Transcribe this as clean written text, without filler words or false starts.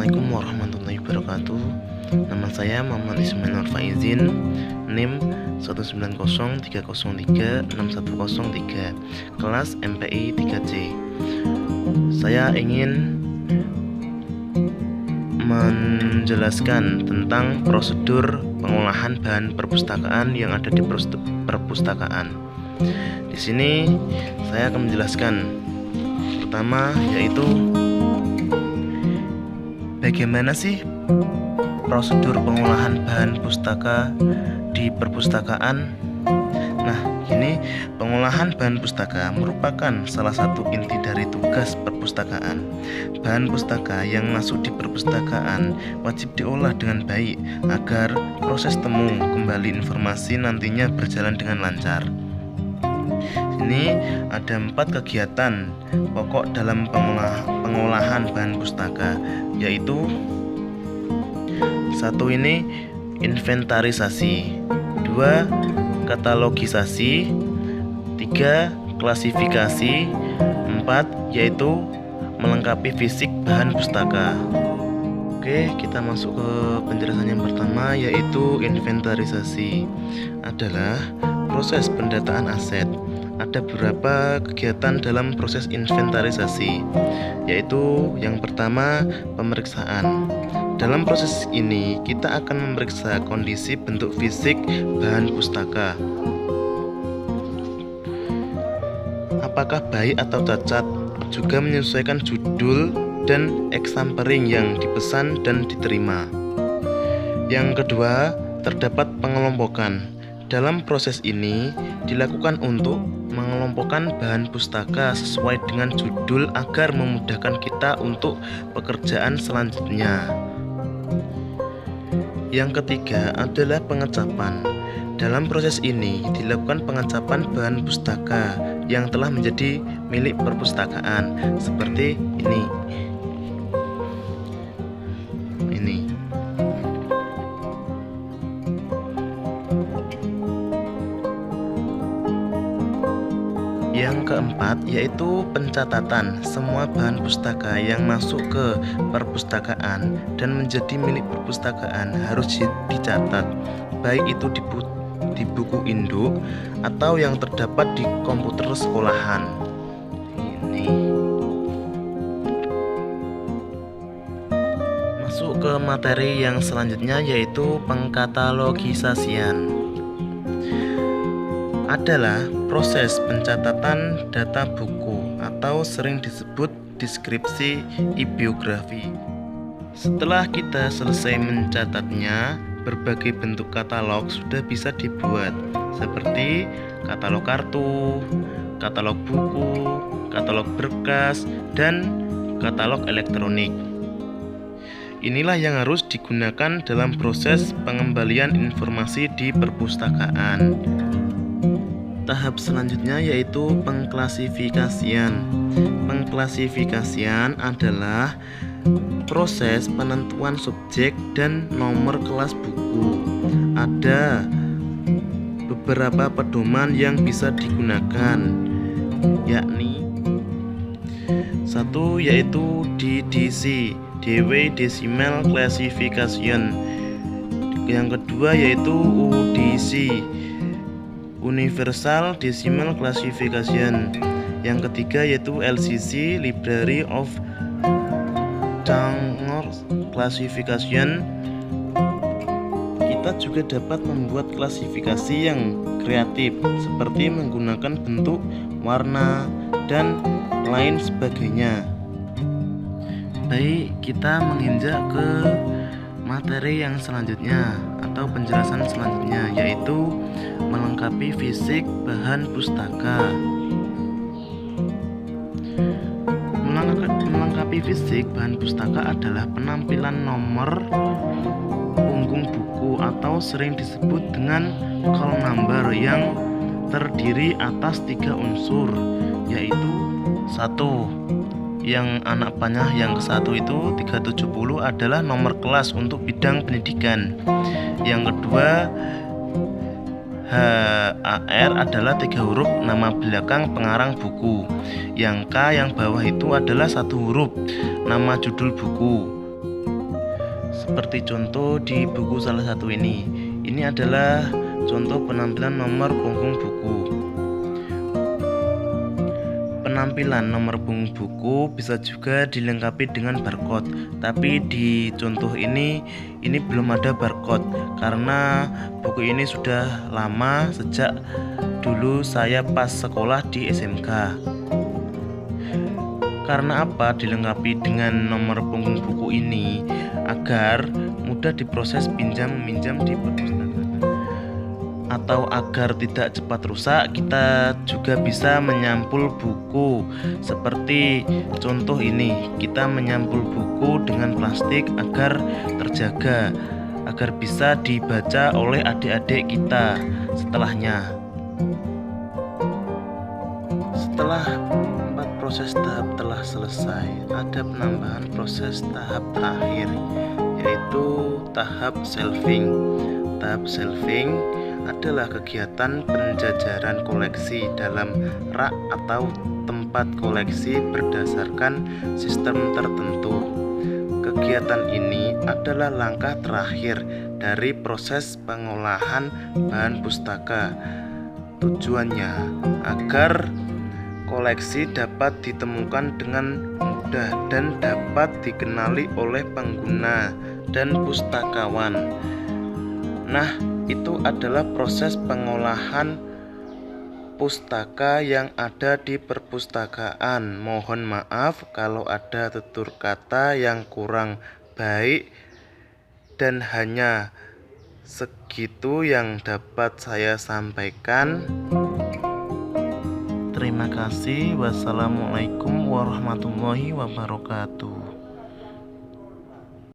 Assalamualaikum warahmatullahi wabarakatuh. Nama saya Muhammad Ismail Nur Faizin, NIM 19030361003, kelas MPI 3C. Saya ingin menjelaskan tentang prosedur pengolahan bahan perpustakaan yang ada di perpustakaan. Di sini saya akan menjelaskan pertama, yaitu bagaimana sih prosedur pengolahan bahan pustaka di perpustakaan. Nah, ini pengolahan bahan pustaka merupakan salah satu inti dari tugas perpustakaan. Bahan pustaka yang masuk di perpustakaan wajib diolah dengan baik agar proses temu kembali informasi nantinya berjalan dengan lancar. Ini ada 4 kegiatan pokok dalam pengolahan bahan pustaka, yaitu 1. Ini inventarisasi, 2. katalogisasi, 3. klasifikasi, 4. yaitu melengkapi fisik bahan pustaka. Oke, kita masuk ke penjelasan yang pertama, yaitu inventarisasi. Adalah proses pendataan aset. Ada beberapa kegiatan dalam proses inventarisasi, yaitu yang pertama, pemeriksaan. Dalam proses ini kita akan memeriksa kondisi bentuk fisik bahan pustaka, apakah baik atau cacat, juga menyesuaikan judul dan exampering yang dipesan dan diterima. Yang kedua, terdapat pengelompokan. Dalam proses ini dilakukan untuk mengelompokkan bahan pustaka sesuai dengan judul agar memudahkan kita untuk pekerjaan selanjutnya. Yang ketiga adalah pengecapan. Dalam proses ini dilakukan pengecapan bahan pustaka yang telah menjadi milik perpustakaan, seperti ini. Yang keempat yaitu pencatatan. Semua bahan pustaka yang masuk ke perpustakaan dan menjadi milik perpustakaan harus dicatat, baik itu di buku induk atau yang terdapat di komputer sekolahan. Ini. Masuk ke materi yang selanjutnya, yaitu pengkatalogisasian. Adalah proses pencatatan data buku atau sering disebut deskripsi bibliografi. Setelah kita selesai mencatatnya, berbagai bentuk katalog sudah bisa dibuat, seperti katalog kartu, katalog buku, katalog berkas, dan katalog elektronik. Inilah yang harus digunakan dalam proses pengembalian informasi di perpustakaan. Tahap selanjutnya yaitu pengklasifikasian. Pengklasifikasian adalah proses penentuan subjek dan nomor kelas buku. Ada beberapa pedoman yang bisa digunakan, yakni 1. yaitu DDC, Dewey Decimal Classification. Yang kedua yaitu UDC, Universal Decimal Classification. Yang ketiga yaitu LCC, Library of Congress Classification. Kita juga dapat membuat klasifikasi yang kreatif, seperti menggunakan bentuk, warna, dan lain sebagainya. Baik, kita menginjak ke materi yang selanjutnya atau penjelasan selanjutnya, yaitu melengkapi fisik bahan pustaka. Melengkapi fisik bahan pustaka adalah penampilan nomor punggung buku atau sering disebut dengan call number yang terdiri atas 3 unsur, yaitu 1. Yang anak panah yang ke-1 itu 370 adalah nomor kelas untuk bidang pendidikan. Yang kedua, HAR adalah 3 huruf nama belakang pengarang buku. Yang K yang bawah itu adalah 1 huruf nama judul buku. Seperti contoh di buku salah satu ini. Ini adalah contoh penampilan nomor punggung buku. Penampilan nomor punggung buku bisa juga dilengkapi dengan barcode, tapi di contoh ini belum ada barcode karena buku ini sudah lama, sejak dulu saya pas sekolah di SMK. Karena apa dilengkapi dengan nomor punggung buku ini? Agar mudah diproses pinjam-meminjam di perpustakaan, atau agar tidak cepat rusak, kita juga bisa menyampul buku. Seperti contoh ini, kita menyampul buku dengan plastik agar terjaga, agar bisa dibaca oleh adik-adik kita setelahnya. Setelah 4 proses tahap telah selesai, ada penambahan proses tahap terakhir, yaitu tahap shelving. Tahap shelving adalah kegiatan penjajaran koleksi dalam rak atau tempat koleksi berdasarkan sistem tertentu. Kegiatan ini adalah langkah terakhir dari proses pengolahan bahan pustaka. Tujuannya agar koleksi dapat ditemukan dengan mudah dan dapat dikenali oleh pengguna dan pustakawan. Nah, itu adalah proses pengolahan pustaka yang ada di perpustakaan. Mohon maaf kalau ada tutur kata yang kurang baik, dan hanya segitu yang dapat saya sampaikan. Terima kasih. Wassalamualaikum warahmatullahi wabarakatuh.